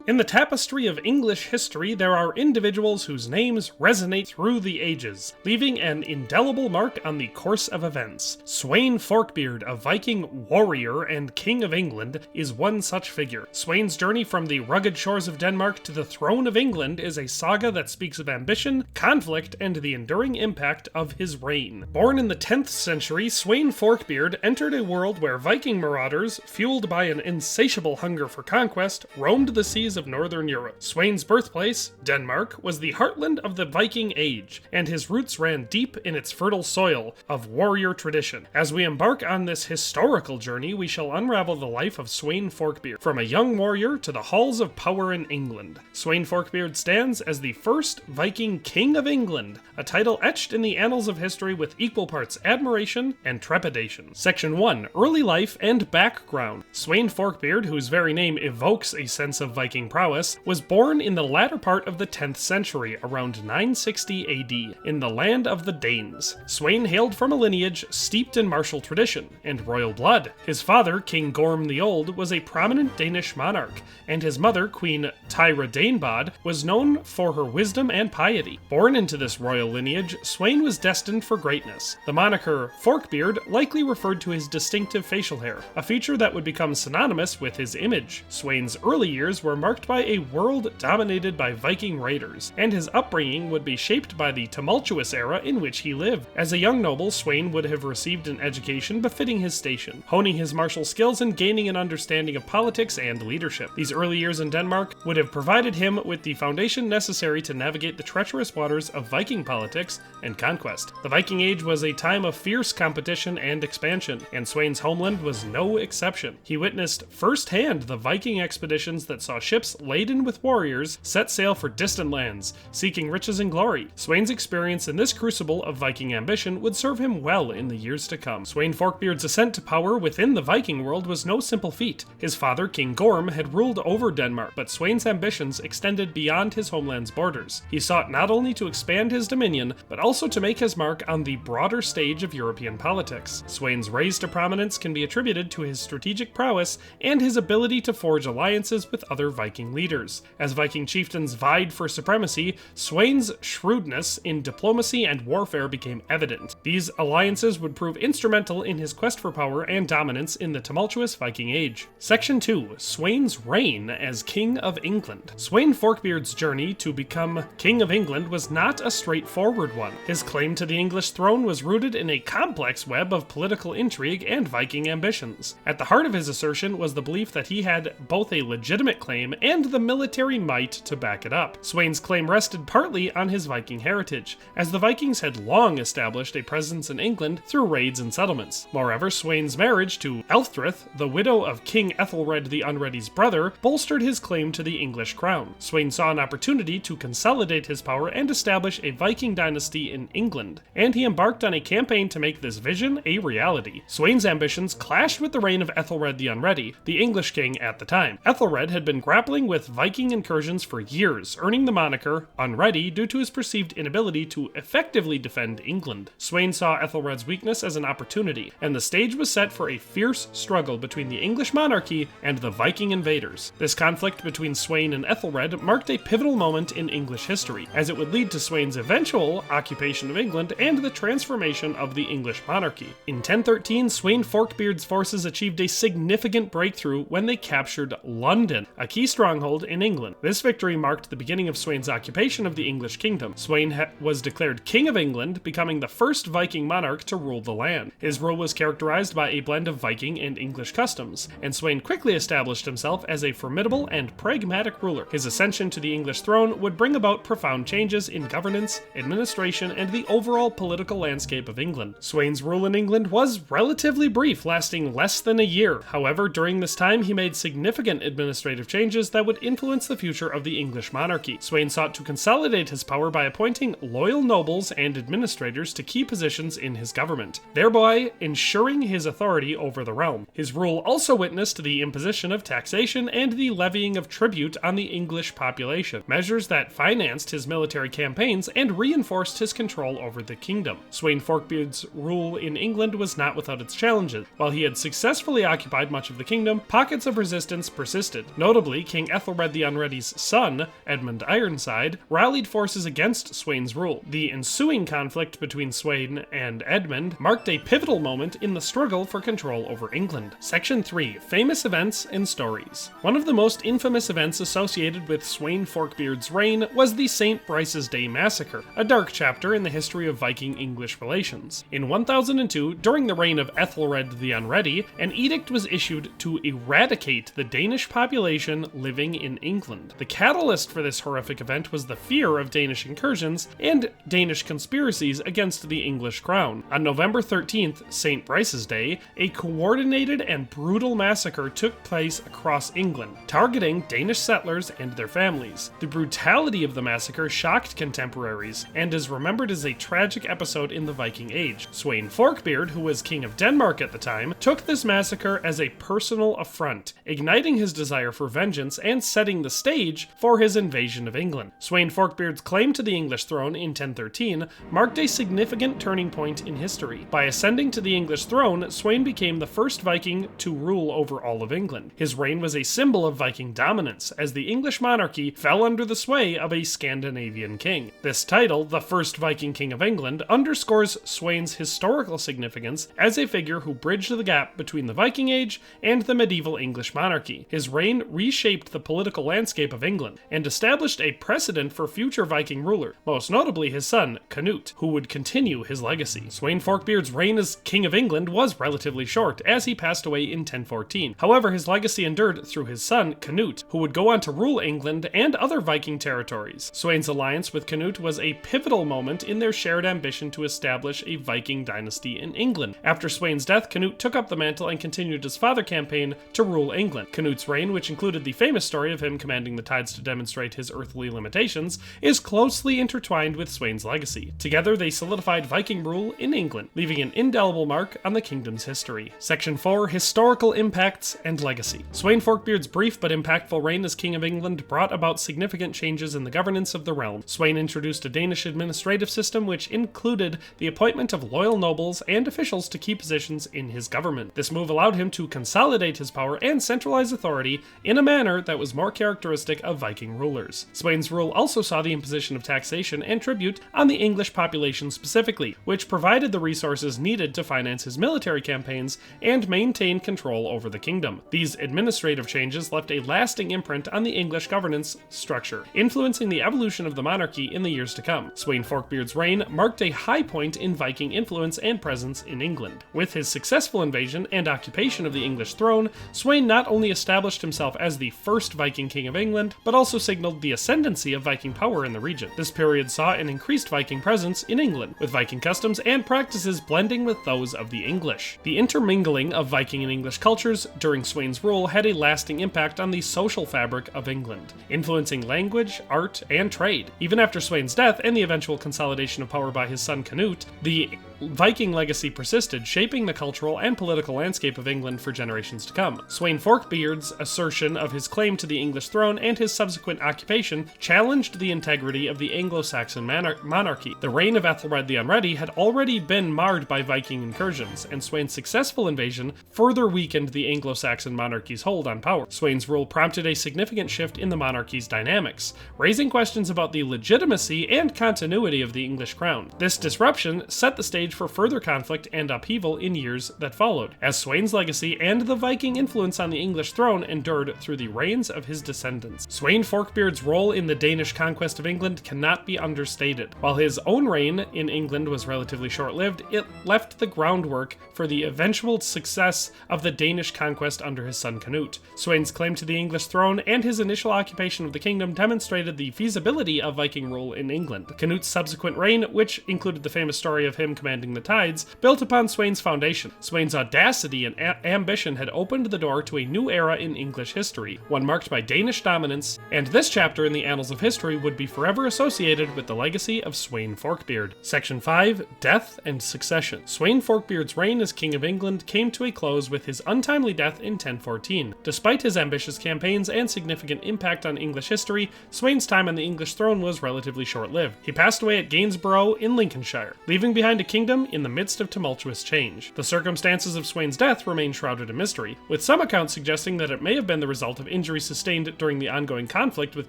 In the tapestry of English history, there are individuals whose names resonate through the ages, leaving an indelible mark on the course of events. Sweyn Forkbeard, a Viking warrior and King of England, is one such figure. Sweyn's journey from the rugged shores of Denmark to the throne of England is a saga that speaks of ambition, conflict, and the enduring impact of his reign. Born in the 10th century, Sweyn Forkbeard entered a world where Viking marauders, fueled by an insatiable hunger for conquest, roamed the seas of northern Europe. Sweyn's birthplace, Denmark, was the heartland of the Viking Age, and his roots ran deep in its fertile soil of warrior tradition. As we embark on this historical journey, we shall unravel the life of Sweyn Forkbeard, from a young warrior to the halls of power in England. Sweyn Forkbeard stands as the first Viking King of England, a title etched in the annals of history with equal parts admiration and trepidation. Section 1. Early life and background. Sweyn Forkbeard, whose very name evokes a sense of Viking prowess, was born in the latter part of the 10th century, around 960 AD, in the land of the Danes. Sweyn hailed from a lineage steeped in martial tradition and royal blood. His father, King Gorm the Old, was a prominent Danish monarch, and his mother, Queen Tyra Danebod, was known for her wisdom and piety. Born into this royal lineage, Sweyn was destined for greatness. The moniker Forkbeard likely referred to his distinctive facial hair, a feature that would become synonymous with his image. Sweyn's early years were marked by a world dominated by Viking raiders, and his upbringing would be shaped by the tumultuous era in which he lived. As a young noble, Sweyn would have received an education befitting his station, honing his martial skills and gaining an understanding of politics and leadership. These early years in Denmark would have provided him with the foundation necessary to navigate the treacherous waters of Viking politics and conquest. The Viking Age was a time of fierce competition and expansion, and Sweyn's homeland was no exception. He witnessed firsthand the Viking expeditions that saw ships laden with warriors set sail for distant lands, seeking riches and glory. Sweyn's experience in this crucible of Viking ambition would serve him well in the years to come. Sweyn Forkbeard's ascent to power within the Viking world was no simple feat. His father, King Gorm, had ruled over Denmark, but Sweyn's ambitions extended beyond his homeland's borders. He sought not only to expand his dominion, but also to make his mark on the broader stage of European politics. Sweyn's raise to prominence can be attributed to his strategic prowess and his ability to forge alliances with other Viking leaders. As Viking chieftains vied for supremacy, Sweyn's shrewdness in diplomacy and warfare became evident. These alliances would prove instrumental in his quest for power and dominance in the tumultuous Viking Age. Section 2. Sweyn's reign as King of England. Sweyn Forkbeard's journey to become King of England was not a straightforward one. His claim to the English throne was rooted in a complex web of political intrigue and Viking ambitions. At the heart of his assertion was the belief that he had both a legitimate claim and the military might to back it up. Sweyn's claim rested partly on his Viking heritage, as the Vikings had long established a presence in England through raids and settlements. Moreover, Sweyn's marriage to Elfrith, the widow of King Ethelred the Unready's brother, bolstered his claim to the English crown. Sweyn saw an opportunity to consolidate his power and establish a Viking dynasty in England, and he embarked on a campaign to make this vision a reality. Sweyn's ambitions clashed with the reign of Ethelred the Unready, the English king at the time. Ethelred had been grappling with Viking incursions for years, earning the moniker Unready due to his perceived inability to effectively defend England. Sweyn saw Ethelred's weakness as an opportunity, and the stage was set for a fierce struggle between the English monarchy and the Viking invaders. This conflict between Sweyn and Ethelred marked a pivotal moment in English history, as it would lead to Sweyn's eventual occupation of England and the transformation of the English monarchy. In 1013, Sweyn Forkbeard's forces achieved a significant breakthrough when they captured London, a key stronghold in England. This victory marked the beginning of Sweyn's occupation of the English kingdom. Sweyn was declared King of England, becoming the first Viking monarch to rule the land. His rule was characterized by a blend of Viking and English customs, and Sweyn quickly established himself as a formidable and pragmatic ruler. His ascension to the English throne would bring about profound changes in governance, administration, and the overall political landscape of England. Sweyn's rule in England was relatively brief, lasting less than a year. However, during this time, he made significant administrative changes that would influence the future of the English monarchy. Sweyn sought to consolidate his power by appointing loyal nobles and administrators to key positions in his government, thereby ensuring his authority over the realm. His rule also witnessed the imposition of taxation and the levying of tribute on the English population, measures that financed his military campaigns and reinforced his control over the kingdom. Sweyn Forkbeard's rule in England was not without its challenges. While he had successfully occupied much of the kingdom, pockets of resistance persisted. Notably, King Ethelred the Unready's son, Edmund Ironside, rallied forces against Sweyn's rule. The ensuing conflict between Sweyn and Edmund marked a pivotal moment in the struggle for control over England. Section 3. Famous Events and Stories. One of the most infamous events associated with Sweyn Forkbeard's reign was the St. Brice's Day Massacre, a dark chapter in the history of Viking-English relations. In 1002, during the reign of Ethelred the Unready, an edict was issued to eradicate the Danish population living in England. The catalyst for this horrific event was the fear of Danish incursions and Danish conspiracies against the English crown. On November 13th, St. Brice's Day, a coordinated and brutal massacre took place across England, targeting Danish settlers and their families. The brutality of the massacre shocked contemporaries and is remembered as a tragic episode in the Viking Age. Sweyn Forkbeard, who was king of Denmark at the time, took this massacre as a personal affront, igniting his desire for vengeance and setting the stage for his invasion of England. Sweyn Forkbeard's claim to the English throne in 1013 marked a significant turning point in history. By ascending to the English throne, Sweyn became the first Viking to rule over all of England. His reign was a symbol of Viking dominance, as the English monarchy fell under the sway of a Scandinavian king. This title, the first Viking King of England, underscores Sweyn's historical significance as a figure who bridged the gap between the Viking Age and the medieval English monarchy. His reign reshaped the political landscape of England and established a precedent for future Viking rulers, most notably his son, Canute, who would continue his legacy. Sweyn Forkbeard's reign as King of England was relatively short, as he passed away in 1014. However, his legacy endured through his son, Canute, who would go on to rule England and other Viking territories. Sweyn's alliance with Canute was a pivotal moment in their shared ambition to establish a Viking dynasty in England. After Sweyn's death, Canute took up the mantle and continued his father campaign to rule England. Canute's reign, which included the famous story of him commanding the tides to demonstrate his earthly limitations, is closely intertwined with Sweyn's legacy. Together, they solidified Viking rule in England, leaving an indelible mark on the kingdom's history. Section 4. Historical Impacts and Legacy. Sweyn Forkbeard's brief but impactful reign as King of England brought about significant changes in the governance of the realm. Sweyn introduced a Danish administrative system which included the appointment of loyal nobles and officials to key positions in his government. This move allowed him to consolidate his power and centralize authority in a manner that was more characteristic of Viking rulers. Sweyn's rule also saw the imposition of taxation and tribute on the English population specifically, which provided the resources needed to finance his military campaigns and maintain control over the kingdom. These administrative changes left a lasting imprint on the English governance structure, influencing the evolution of the monarchy in the years to come. Sweyn Forkbeard's reign marked a high point in Viking influence and presence in England. With his successful invasion and occupation of the English throne, Sweyn not only established himself as the first Viking King of England, but also signaled the ascendancy of Viking power in the region. This period saw an increased Viking presence in England, with Viking customs and practices blending with those of the English. The intermingling of Viking and English cultures during Sweyn's rule had a lasting impact on the social fabric of England, influencing language, art, and trade. Even after Sweyn's death and the eventual consolidation of power by his son Canute, the Viking legacy persisted, shaping the cultural and political landscape of England for generations to come. Sweyn Forkbeard's assertion of his claim to the English throne and his subsequent occupation challenged the integrity of the Anglo-Saxon monarchy. The reign of Ethelred the Unready had already been marred by Viking incursions, and Sweyn's successful invasion further weakened the Anglo-Saxon monarchy's hold on power. Sweyn's rule prompted a significant shift in the monarchy's dynamics, raising questions about the legitimacy and continuity of the English crown. This disruption set the stage for further conflict and upheaval in years that followed, as Sweyn's legacy and the Viking influence on the English throne endured through the reigns of his descendants. Sweyn Forkbeard's role in the Danish conquest of England cannot be understated. While his own reign in England was relatively short-lived, it left the groundwork for the eventual success of the Danish conquest under his son Canute. Sweyn's claim to the English throne and his initial occupation of the kingdom demonstrated the feasibility of Viking rule in England. Canute's subsequent reign, which included the famous story of him commanding the tides, built upon Sweyn's foundation. Sweyn's audacity and ambition had opened the door to a new era in English history, one marked by Danish dominance, and this chapter in the annals of history would be forever associated with the legacy of Sweyn Forkbeard. Section 5. Death and Succession. Sweyn Forkbeard's reign as King of England came to a close with his untimely death in 1014. Despite his ambitious campaigns and significant impact on English history, Sweyn's time on the English throne was relatively short-lived. He passed away at Gainsborough in Lincolnshire, leaving behind a kingdom kingdom in the midst of tumultuous change. The circumstances of Sweyn's death remain shrouded in mystery, with some accounts suggesting that it may have been the result of injuries sustained during the ongoing conflict with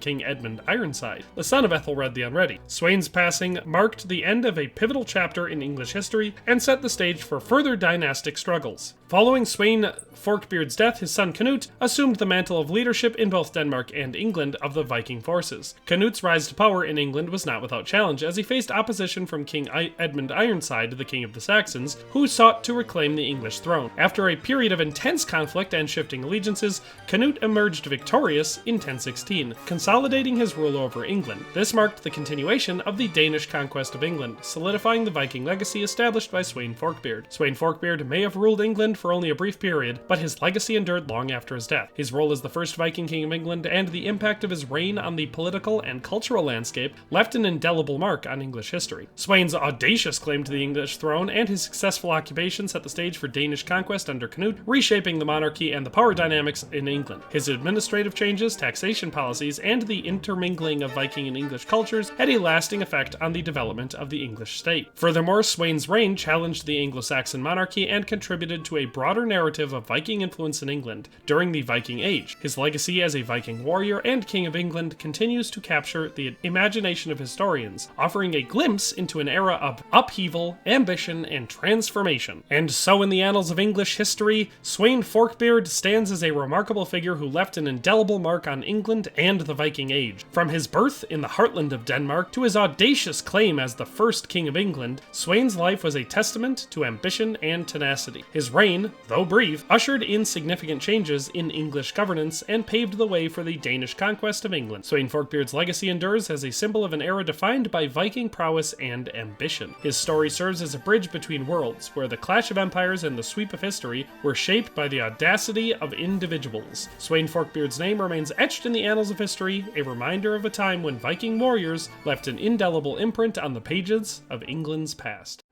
King Edmund Ironside, the son of Ethelred the Unready. Sweyn's passing marked the end of a pivotal chapter in English history and set the stage for further dynastic struggles. Following Sweyn Forkbeard's death, his son Canute assumed the mantle of leadership in both Denmark and England of the Viking forces. Canute's rise to power in England was not without challenge, as he faced opposition from King Edmund Ironside, the King of the Saxons, who sought to reclaim the English throne. After a period of intense conflict and shifting allegiances, Canute emerged victorious in 1016, consolidating his rule over England. This marked the continuation of the Danish conquest of England, solidifying the Viking legacy established by Sweyn Forkbeard. Sweyn Forkbeard may have ruled England for only a brief period, but his legacy endured long after his death. His role as the first Viking King of England and the impact of his reign on the political and cultural landscape left an indelible mark on English history. Sweyn's audacious claim to the English throne and his successful occupation set the stage for Danish conquest under Canute, reshaping the monarchy and the power dynamics in England. His administrative changes, taxation policies, and the intermingling of Viking and English cultures had a lasting effect on the development of the English state. Furthermore, Sweyn's reign challenged the Anglo-Saxon monarchy and contributed to a broader narrative of Viking influence in England during the Viking Age. His legacy as a Viking warrior and King of England continues to capture the imagination of historians, offering a glimpse into an era of upheaval, ambition, and transformation. And so in the annals of English history, Sweyn Forkbeard stands as a remarkable figure who left an indelible mark on England and the Viking Age. From his birth in the heartland of Denmark to his audacious claim as the first King of England, Sweyn's life was a testament to ambition and tenacity. His reign, though brief, ushered in significant changes in English governance and paved the way for the Danish conquest of England. Sweyn Forkbeard's legacy endures as a symbol of an era defined by Viking prowess and ambition. His story serves as a bridge between worlds, where the clash of empires and the sweep of history were shaped by the audacity of individuals. Sweyn Forkbeard's name remains etched in the annals of history, a reminder of a time when Viking warriors left an indelible imprint on the pages of England's past.